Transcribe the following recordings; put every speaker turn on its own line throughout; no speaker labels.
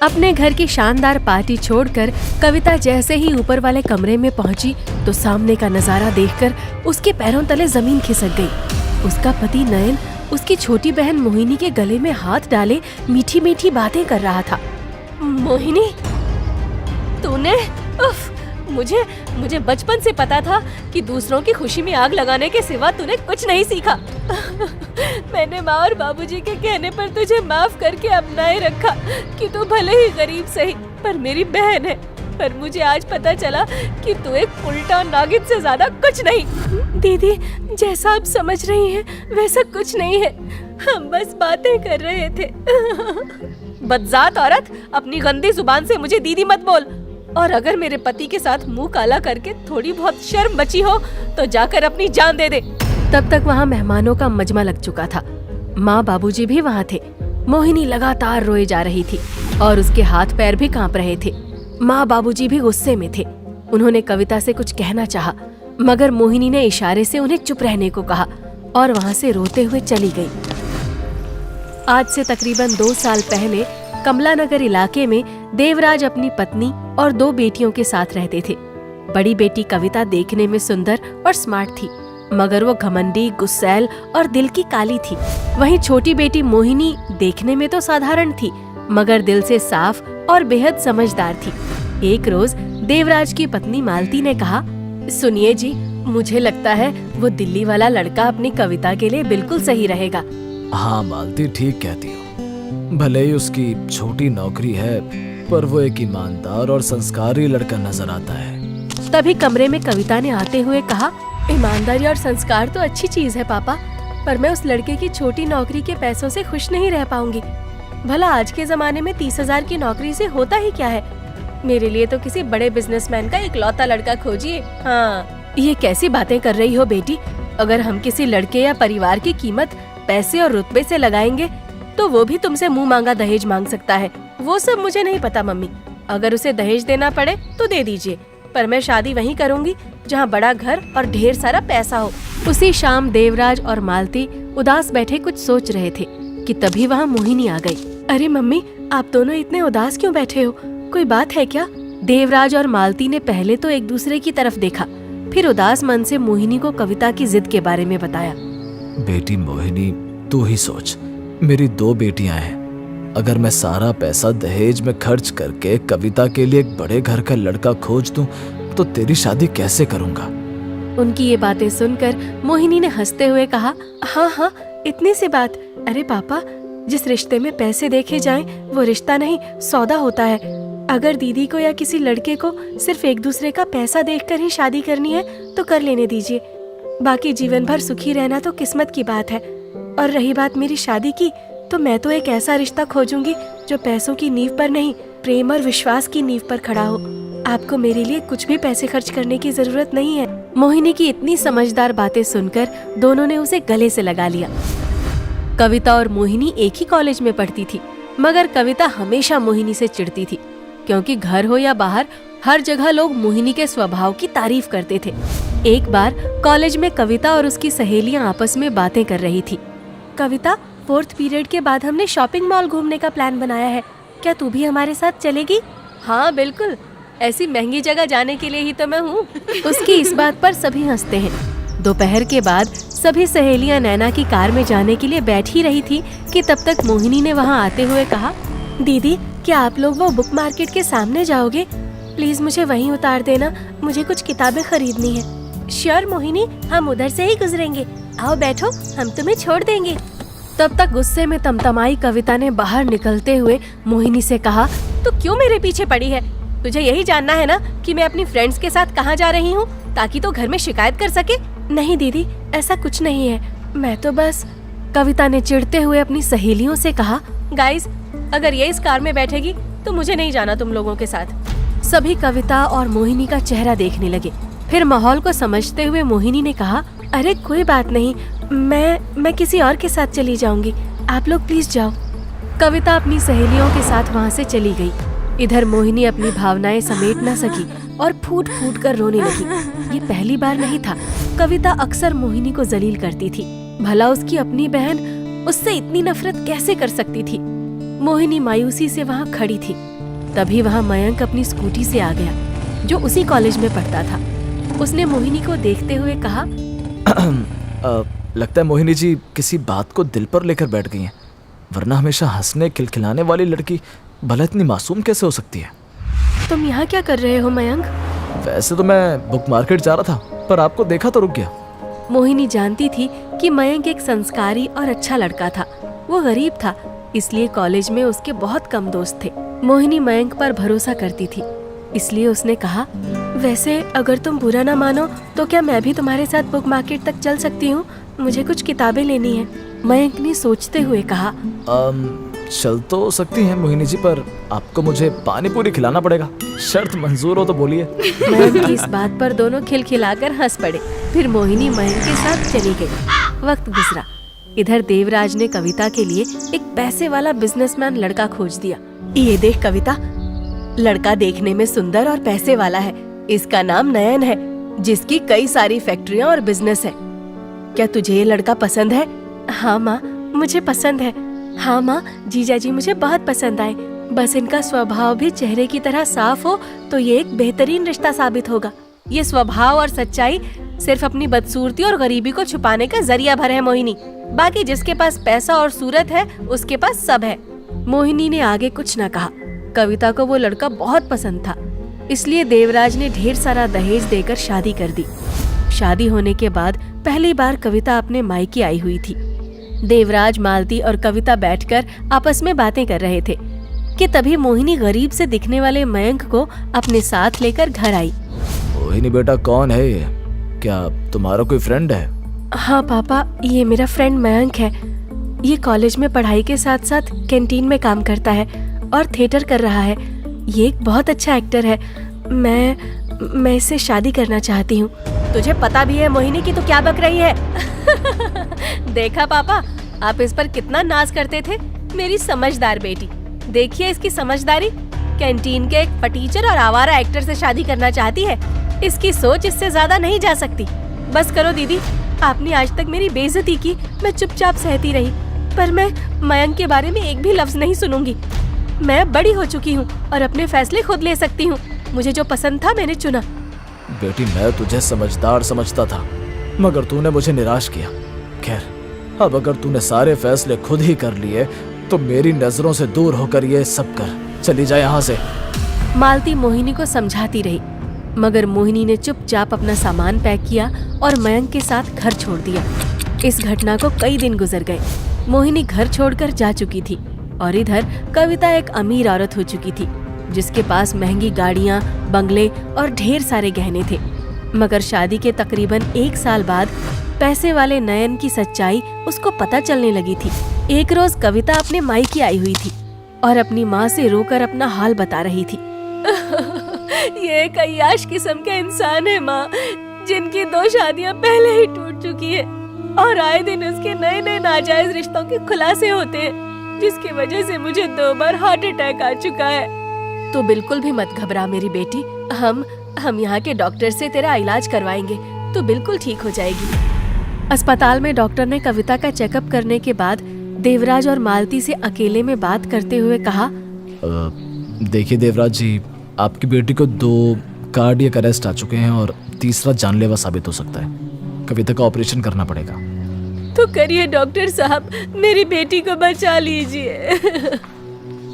अपने घर की शानदार पार्टी छोड़कर कविता जैसे ही ऊपर वाले कमरे में पहुंची तो सामने का नजारा देखकर उसके पैरों तले जमीन खिसक गई। उसका पति नयन उसकी छोटी बहन मोहिनी के गले में हाथ डाले मीठी मीठी बातें कर रहा था। मोहिनी, तूने मुझे बचपन से पता था कि दूसरों की खुशी में आग लगाने के सिवा तूने कुछ नहीं सीखा। मैंने माँ और बाबूजी के कहने पर तुझे माफ करके अपनाए रखा कि तू भले ही गरीब सही पर मेरी बहन है, पर मुझे आज पता चला कि तू एक उल्टा नागिन से ज्यादा कुछ नहीं। दीदी, जैसा आप समझ रही हैं वैसा कुछ नहीं है, हम बस बातें कर रहे थे। बदजात औरत, अपनी गंदी जुबान से मुझे दीदी मत बोल, और अगर मेरे पति के साथ मुंह काला करके थोड़ी बहुत शर्म बची हो तो जाकर अपनी जान दे दे। तब तक वहाँ मेहमानों का मजमा लग चुका था। माँ बाबूजी भी वहाँ थे। मोहिनी लगातार रोए जा रही थी और उसके हाथ पैर भी कांप रहे थे। माँ बाबूजी भी गुस्से में थे। उन्होंने कविता से कुछ कहना चाहा, मगर मोहिनी ने इशारे से उन्हें चुप रहने को कहा और वहाँ से रोते हुए चली गई। आज से तकरीबन 2 साल पहले कमलानगर इलाके में देवराज अपनी पत्नी और 2 बेटियों के साथ रहते थे। बड़ी बेटी कविता देखने में सुंदर और स्मार्ट थी, मगर वो घमंडी, गुस्सैल और दिल की काली थी। वहीं छोटी बेटी मोहिनी देखने में तो साधारण थी, मगर दिल से साफ और बेहद समझदार थी। एक रोज देवराज की पत्नी मालती ने कहा, सुनिए जी, मुझे लगता है वो दिल्ली वाला लड़का अपनी कविता के लिए बिल्कुल सही रहेगा।
हाँ मालती, ठीक कहती हो। भले ही उसकी छोटी नौकरी है, पर वो एक ईमानदार और संस्कारी लड़का नजर आता है।
तभी कमरे में कविता ने आते हुए कहा, ईमानदारी और संस्कार तो अच्छी चीज है पापा, पर मैं उस लड़के की छोटी नौकरी के पैसों से खुश नहीं रह पाऊंगी। भला आज के जमाने में 30,000 की नौकरी से होता ही क्या है। मेरे लिए तो किसी बड़े बिजनेसमैन का इकलौता लड़का खोजिए। हाँ, ये कैसी बातें कर रही हो बेटी। अगर हम किसी लड़के या परिवार की कीमत पैसे और रुतबे से लगाएंगे तो वो भी तुमसे मुंह मांगा दहेज मांग सकता है। वो सब मुझे नहीं पता मम्मी, अगर उसे दहेज देना पड़े तो दे दीजिए, पर मैं शादी वहीं करूंगी जहाँ बड़ा घर और ढेर सारा पैसा हो। उसी शाम देवराज और मालती उदास बैठे कुछ सोच रहे थे कि तभी वहाँ मोहिनी आ गई। अरे मम्मी, आप दोनों इतने उदास क्यों बैठे हो, कोई बात है क्या? देवराज और मालती ने पहले तो एक दूसरे की तरफ देखा, फिर उदास मन से मोहिनी को कविता की जिद के बारे में बताया।
बेटी मोहिनी, तू ही सोच, मेरी 2 बेटियां हैं। अगर मैं सारा पैसा दहेज में खर्च करके कविता के लिए एक बड़े घर का लड़का खोज दूं, तो तेरी शादी कैसे करूंगा?
उनकी ये बातें सुनकर मोहिनी ने हंसते हुए कहा, हाँ, इतनी सी बात। अरे पापा, जिस रिश्ते में पैसे देखे जाएं, वो रिश्ता नहीं सौदा होता है। अगर दीदी को या किसी लड़के को सिर्फ एक दूसरे का पैसा देखकर ही शादी करनी है तो कर लेने दीजिए, बाकी जीवन भर सुखी रहना तो किस्मत की बात है। और रही बात मेरी शादी की, तो मैं तो एक ऐसा रिश्ता खोजूंगी जो पैसों की नींव पर नहीं, प्रेम और विश्वास की नींव पर खड़ा हो। आपको मेरे लिए कुछ भी पैसे खर्च करने की जरूरत नहीं है। मोहिनी की इतनी समझदार बातें सुनकर दोनों ने उसे गले से लगा लिया। कविता और मोहिनी एक ही कॉलेज में पढ़ती थी, मगर कविता हमेशा मोहिनी से चिढ़ती थी, क्योंकि घर हो या बाहर हर जगह लोग मोहिनी के स्वभाव की तारीफ करते थे। एक बार कॉलेज में कविता और उसकी सहेलियां आपस में बातें कर रही थी। कविता, 4th पीरियड के बाद हमने शॉपिंग मॉल घूमने का प्लान बनाया है, क्या तू भी हमारे साथ चलेगी? हाँ बिल्कुल, ऐसी महंगी जगह जाने के लिए ही तो मैं हूँ। उसकी इस बात पर सभी हंसते हैं। दोपहर के बाद सभी सहेलियां नैना की कार में जाने के लिए बैठ ही रही थी कि तब तक मोहिनी ने वहाँ आते हुए कहा, दीदी, क्या आप लोग वो बुक मार्केट के सामने जाओगे? प्लीज मुझे वहीं उतार देना, मुझे कुछ किताबें खरीदनी है। श्योर मोहिनी, हम उधर से ही गुजरेंगे, आओ बैठो, हम तुम्हें छोड़ देंगे। तब तक गुस्से में तमतमाई कविता ने बाहर निकलते हुए मोहिनी से कहा, तू क्यों मेरे पीछे पड़ी है? तुझे यही जानना है ना कि मैं अपनी फ्रेंड्स के साथ कहाँ जा रही हूँ, ताकि तो घर में शिकायत कर सके? नहीं दीदी, ऐसा कुछ नहीं है, मैं तो बस। कविता ने चिढ़ते हुए अपनी सहेलियों से कहा, गाइस, अगर ये इस कार में बैठेगी तो मुझे नहीं जाना तुम लोगों के साथ। सभी कविता और मोहिनी का चेहरा देखने लगे। फिर माहौल को समझते हुए मोहिनी ने कहा, अरे कोई बात नहीं, मैं किसी और के साथ चली जाऊंगी, आप लोग प्लीज जाओ। कविता अपनी सहेलियों के साथ वहाँ से चली गई। इधर मोहिनी अपनी भावनाएं समेट न सकी और फूट फूट कर रोने लगी। ये पहली बार नहीं था, कविता अक्सर मोहिनी को जलील करती थी। भला उसकी अपनी बहन उससे इतनी नफरत कैसे कर सकती थी? मोहिनी मायूसी से वहाँ खड़ी थी। तभी वहाँ मयंक अपनी स्कूटी से आ गया, जो उसी कॉलेज में पढ़ता था। उसने मोहिनी को देखते हुए कहा,
लगता है मोहिनी जी किसी बात को दिल पर लेकर बैठ गई हैं, वरना हमेशा हंसने खिलखिलाने वाली लड़की भला इतनी मासूम कैसे हो सकती है?
तुम यहाँ क्या कर रहे हो मयंक?
वैसे तो मैं बुक मार्केट जा रहा था, पर आपको देखा तो रुक गया।
मोहिनी जानती थी कि मयंक एक संस्कारी और अच्छा लड़का था। वो गरीब था, इसलिए कॉलेज में उसके बहुत कम दोस्त थे। मोहिनी मयंक पर भरोसा करती थी, इसलिए उसने कहा, वैसे अगर तुम बुरा ना मानो तो क्या मैं भी तुम्हारे साथ बुक मार्केट तक चल सकती हूँ? मुझे कुछ किताबें लेनी है। मयंक ने सोचते हुए कहा,
चल तो सकती हैं मोहिनी जी, पर आपको मुझे पानी पूरी खिलाना पड़ेगा। शर्त मंजूर हो तो बोलिए।
मयंक की इस बात पर दोनों खिलखिलाकर हंस पड़े। फिर मोहिनी मयंक के साथ चली गई। वक्त गुजरा। इधर देवराज ने कविता के लिए एक पैसे वाला बिजनेसमैन लड़का खोज दिया। ये देख कविता, लड़का देखने में सुंदर और पैसे वाला है। इसका नाम नयन है, जिसकी कई सारी फैक्ट्रियाँ और बिजनेस है। क्या तुझे ये लड़का पसंद है? हाँ माँ, मुझे पसंद है। हाँ माँ, जीजा जी मुझे बहुत पसंद आए। बस इनका स्वभाव भी चेहरे की तरह साफ हो तो ये एक बेहतरीन रिश्ता साबित होगा। ये स्वभाव और सच्चाई सिर्फ अपनी बदसूरती और गरीबी को छुपाने का जरिया भर है मोहिनी। बाकी जिसके पास पैसा और सूरत है उसके पास सब है। मोहिनी ने आगे कुछ न कहा। कविता को वो लड़का बहुत पसंद था, इसलिए देवराज ने ढेर सारा दहेज देकर शादी कर दी। शादी होने के बाद पहली बार कविता अपने मायके आई हुई थी। देवराज, मालती और कविता बैठकर आपस में बातें कर रहे थे कि तभी मोहिनी गरीब से दिखने वाले मयंक को अपने साथ लेकर घर आई।
मोहिनी बेटा, कौन है ये? क्या तुम्हारा कोई फ्रेंड है?
हाँ पापा, ये मेरा फ्रेंड मयंक है। ये कॉलेज में पढ़ाई के साथ साथ कैंटीन में काम करता है और थिएटर कर रहा है। ये एक बहुत अच्छा एक्टर है। मैं इससे शादी करना चाहती हूँ। तुझे पता भी है मोहिनी की तू क्या बक रही है? देखा पापा, आप इस पर कितना नाज करते थे। मेरी समझदार बेटी, देखिए इसकी समझदारी। कैंटीन के एक फटीचर और आवारा एक्टर से शादी करना चाहती है। इसकी सोच इससे ज्यादा नहीं जा सकती। बस करो दीदी, आपने आज तक मेरी बेइज्जती की, मैं चुपचाप सहती रही, पर मैं मयंक के बारे में एक भी लफ्ज नहीं सुनूंगी। मैं बड़ी हो चुकी हूँ और अपने फैसले खुद ले सकती हूँ। मुझे जो पसंद था मैंने चुना।
बेटी, मैं तुझे समझदार समझता था, मगर तूने मुझे निराश किया। खैर, अब अगर तूने सारे फैसले खुद ही कर लिए तो मेरी नजरों से दूर होकर ये सब कर। चली जा यहाँ से।
मालती मोहिनी को समझाती रही, मगर मोहिनी ने चुपचाप अपना सामान पैक किया और मयंक के साथ घर छोड़ दिया। इस घटना को कई दिन गुजर गए। मोहिनी घर छोड़कर जा चुकी थी और इधर कविता एक अमीर औरत हो चुकी थी, जिसके पास महंगी गाड़ियाँ, बंगले और ढेर सारे गहने थे। मगर शादी के तकरीबन 1 साल बाद पैसे वाले नयन की सच्चाई उसको पता चलने लगी थी। एक रोज कविता अपने मायके आई हुई थी और अपनी माँ से रोकर अपना हाल बता रही थी। ये एक अय्याश किस्म का इंसान है माँ, जिनकी 2 शादियाँ पहले ही टूट चुकी है और आए दिन उसके नए नए नाजायज रिश्तों के खुलासे होते हैं, जिसकी वजह से मुझे 2 बार हार्ट अटैक आ चुका है। तो बिल्कुल भी मत घबरा मेरी बेटी, हम यहाँ के डॉक्टर से तेरा इलाज करवाएंगे, तो बिल्कुल ठीक हो जाएगी। अस्पताल में डॉक्टर ने कविता का चेकअप करने के बाद देवराज और मालती से अकेले में बात करते हुए कहा,
देखिए देवराज जी, आपकी बेटी को 2 कार्डियक अरेस्ट आ चुके हैं और तीसरा जानलेवा साबित हो सकता है। कविता का ऑपरेशन करना पड़ेगा।
तो करिए डॉक्टर साहब, मेरी बेटी को बचा लीजिए।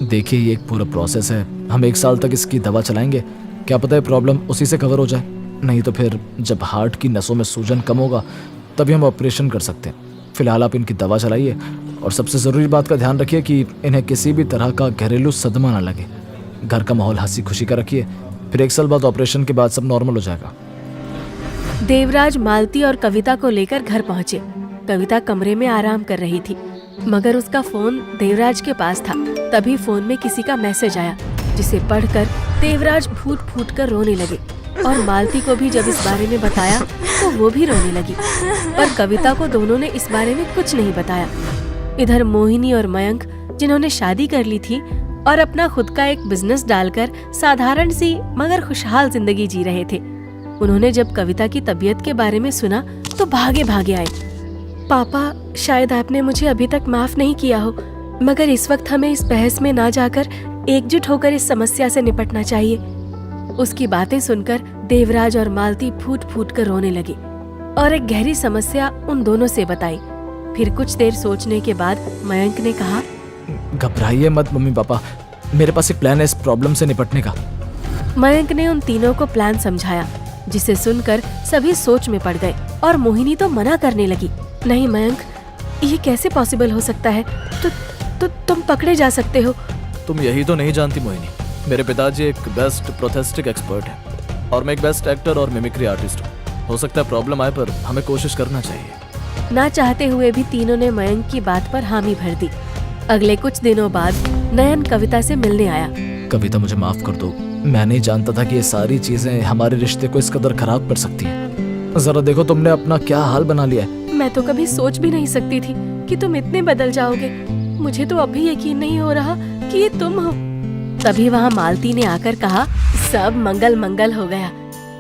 देखिए, ये एक पूरा प्रोसेस है। हम 1 साल तक इसकी दवा चलाएंगे। क्या पता है प्रॉब्लम उसी से कवर हो जाए, नहीं तो फिर जब हार्ट की नसों में सूजन कम होगा तभी हम ऑपरेशन कर सकते हैं। फिलहाल आप इनकी दवा चलाइए और सबसे ज़रूरी बात का ध्यान रखिए कि इन्हें किसी भी तरह का घरेलू सदमा ना लगे। घर का माहौल हंसी खुशी का रखिए। फिर 1 साल बाद ऑपरेशन के बाद सब नॉर्मल हो जाएगा।
देवराज मालती और कविता को लेकर घर पहुंचे। कविता कमरे में आराम कर रही थी, मगर उसका फोन देवराज के पास था। तभी फोन में किसी का मैसेज आया, जिसे पढ़कर देवराज फूट फूट कर रोने लगे और मालती को भी जब इस बारे में बताया तो वो भी रोने लगी, पर कविता को दोनों ने इस बारे में कुछ नहीं बताया। इधर मोहिनी और मयंक, जिन्होंने शादी कर ली थी और अपना खुद का एक बिजनेस डालकर साधारण सी मगर खुशहाल जिंदगी जी रहे थे, उन्होंने जब कविता की तबीयत के बारे में सुना तो भागे भागे आए। पापा, शायद आपने मुझे अभी तक माफ नहीं किया हो, मगर इस वक्त हमें इस बहस में ना जाकर एकजुट होकर इस समस्या से निपटना चाहिए। उसकी बातें सुनकर देवराज और मालती फूट फूट कर रोने लगी और एक गहरी समस्या उन दोनों से बताई। फिर कुछ देर सोचने के बाद मयंक ने कहा,
घबराइए मत मम्मी पापा, मेरे पास एक प्लान है इस प्रॉब्लम से निपटने का।
मयंक ने उन तीनों को प्लान समझाया, जिसे सुनकर सभी सोच में पड़ गए और मोहिनी तो मना करने लगी। नहीं मयंक, ये कैसे पॉसिबल हो सकता है? तो तुम पकड़े जा सकते हो।
तुम यही तो नहीं जानती मोहिनी, मेरे पिताजी एक बेस्ट प्रोथेस्टिक एक्सपर्ट है और मैं एक बेस्ट एक्टर और मिमिक्री आर्टिस्ट हूँ। हो सकता है प्रॉब्लम आए, पर हमें कोशिश करना चाहिए।
ना चाहते हुए भी तीनों ने मयंक की बात पर हामी भर दी। अगले कुछ दिनों बाद नयन कविता से मिलने आया।
कविता, मुझे माफ कर दो, मैं नहीं जानता था कि ये सारी चीजें हमारे रिश्ते को इस कदर खराब कर सकती हैं। जरा देखो तुमने अपना क्या हाल बना लिया है।
मैं तो कभी सोच भी नहीं सकती थी कि तुम इतने बदल जाओगे। मुझे तो अभी यकीन नहीं हो रहा कि ये तुम हो। तभी वहाँ मालती ने आकर कहा, सब मंगल मंगल हो गया,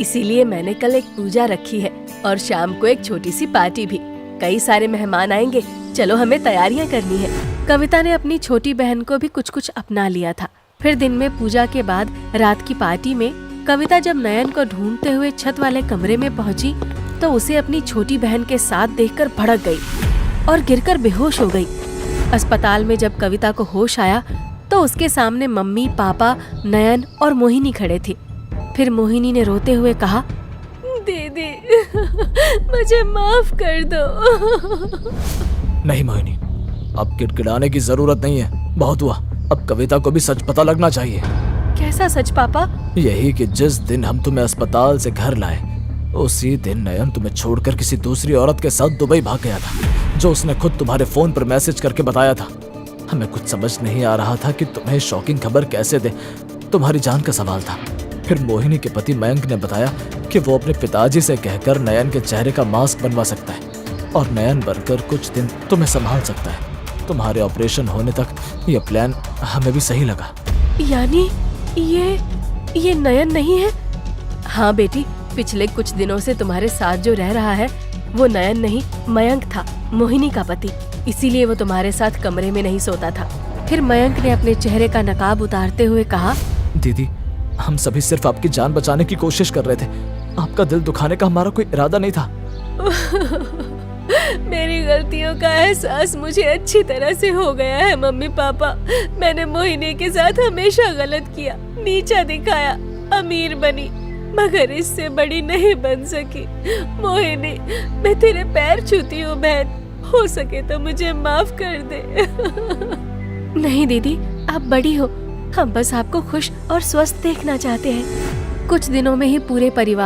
इसीलिए मैंने कल एक पूजा रखी है और शाम को एक छोटी सी पार्टी भी। कई सारे मेहमान आएंगे, चलो हमें तैयारियां करनी है। कविता ने अपनी छोटी बहन को भी कुछ कुछ अपना लिया था। फिर दिन में पूजा के बाद रात की पार्टी में कविता जब नयन को ढूंढते हुए छत वाले कमरे में पहुंची तो उसे अपनी छोटी बहन के साथ देखकर भड़क गई और गिरकर बेहोश हो गई। अस्पताल में जब कविता को होश आया तो उसके सामने मम्मी, पापा, नयन और मोहिनी खड़े थे। फिर मोहिनी ने रोते हुए कहा, दीदी मुझे माफ कर दो।
नहीं मोहिनी, अब गिड़गिड़ाने की जरूरत नहीं है, बहुत हुआ। अब कविता को भी सच पता लगना चाहिए।
कैसा सच पापा?
यही कि जिस दिन हम तुम्हें अस्पताल से घर लाए उसी दिन नयन तुम्हें छोड़कर किसी दूसरी औरत के साथ दुबई भाग गया था, जो उसने खुद तुम्हारे फोन पर मैसेज करके बताया था। हमें कुछ समझ नहीं आ रहा था कि तुम्हें शॉकिंग खबर कैसे दे, तुम्हारी जान का सवाल था। फिर मोहिनी के पति मयंक ने बताया कि वो अपने पिताजी से कहकर नयन के चेहरे का मास्क बनवा सकता है और नयन बनकर कुछ दिन तुम्हें संभाल सकता है। तुम्हारे ऑपरेशन होने तक ये प्लान हमें भी सही लगा।
यानी ये नयन नहीं है? हाँ बेटी, पिछले कुछ दिनों से तुम्हारे साथ जो रह रहा है वो नयन नहीं, मयंक था, मोहिनी का पति। इसीलिए वो तुम्हारे साथ कमरे में नहीं सोता था। फिर मयंक ने अपने चेहरे का नकाब उतारते हुए कहा,
दीदी, हम सभी सिर्फ आपकी जान बचाने की कोशिश कर रहे थे, आपका दिल दुखाने का हमारा कोई इरादा नहीं था।
मेरी गलतियों का एहसास मुझे अच्छी तरह से हो गया है मम्मी पापा। मैंने मोहिनी के साथ हमेशा गलत किया, नीचा दिखाया, अमीर बनी, मगर इससे बड़ी नहीं बन सकी। मोहिनी, मैं तेरे पैर छूती हूँ बहन, हो सके तो मुझे माफ कर दे। नहीं दीदी, आप बड़ी हो, हम बस आपको खुश और स्वस्थ देखना चाहते हैं। कुछ दिनों में ही पूरे परिवार